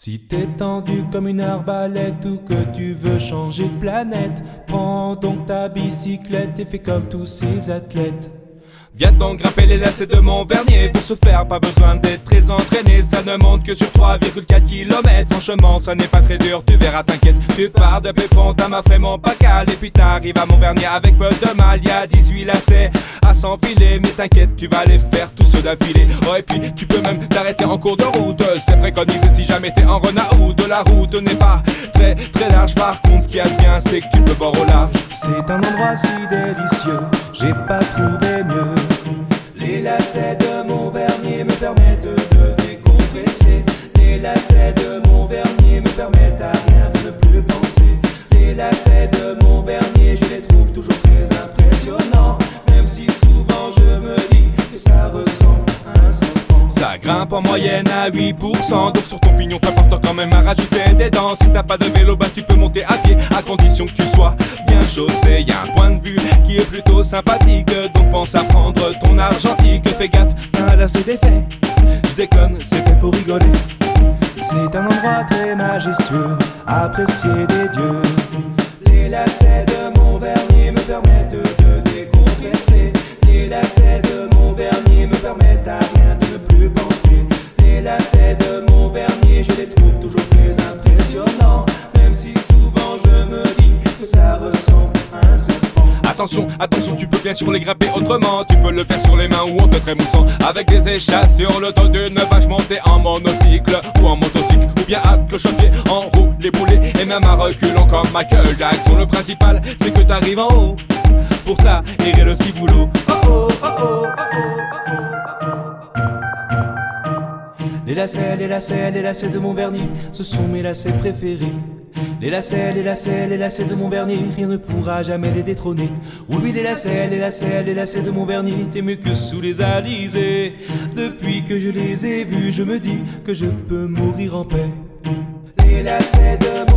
Si t'es tendu comme une arbalète ou que tu veux changer de planète, prends donc ta bicyclette et fais comme tous ces athlètes. Viens donc grimper les lacets de mon vernier. Pour ce faire, pas besoin d'être très entraîné. Ça ne monte que sur 3,4 km. Franchement, ça n'est pas très dur, tu verras, t'inquiète. Tu pars de Pépon, t'as ma mon Pacal. Et puis t'arrives à Montvernier avec peu de mal. Y'a 18 lacets à s'enfiler. Mais t'inquiète, tu vas les faire tous ceux d'affilée. Oh, et puis tu peux même t'arrêter en cours de route. C'est préconisé si jamais t'es en Renault. La route n'est pas très très large. Par contre, ce qu'il y a de bien, c'est que tu peux voir au large. C'est un endroit si délicieux, j'ai pas trouvé mieux. Les lacets de mon vernier me permettent de décompresser. Les lacets de mon vernier me permettent à rien de ne plus penser. Les lacets de mon vernier, je les trouve toujours très impressionnants. Même si souvent je me dis que ça ressemble à un serpent. Ça grimpe en moyenne à 8%. Donc sur ton pignon, t'importe quand même à rajouter des dents. Si t'as pas de vélo, bah tu peux monter à pied, à condition que tu sois bien chaussé. Y'a un point de vue qui est plutôt sympathique, donc pense à prendre ton argentique. Fais gaffe, un lacet défait. Je déconne, c'est fait pour rigoler. C'est un endroit très majestueux, apprécié des dieux. Les lacets de mon vernier me permettent de décompresser. Les lacets de mon vernier me permettent à rien de ne plus penser. Les lacets de mon vernier, je les trouve toujours très impressionnants. Même si souvent je me dis que ça ressemble à un serpent. Attention, attention, tu peux bien sûr les grimper autrement. Tu peux le faire sur les mains ou en te trémoussant. Avec des échasses sur le dos d'une vache, montée en monocycle ou en motocycle. Ou bien à cloche-pied, en roue, les boulets et même à reculons comme Michael Jackson. Le principal, c'est que t'arrives en haut pour t'aérer le ciboulot. Oh oh, oh oh, oh oh, Les lacets, les lacets, les lacets de mon vernis, ce sont mes lacets préférés. Les lacets, les lacets, les lacets de mon vernis, rien ne pourra jamais les détrôner. Oui, les lacets, les lacets, les lacets de mon vernis, t'es mieux que sous les alizés. Depuis que je les ai vus, je me dis que je peux mourir en paix. Les lacets de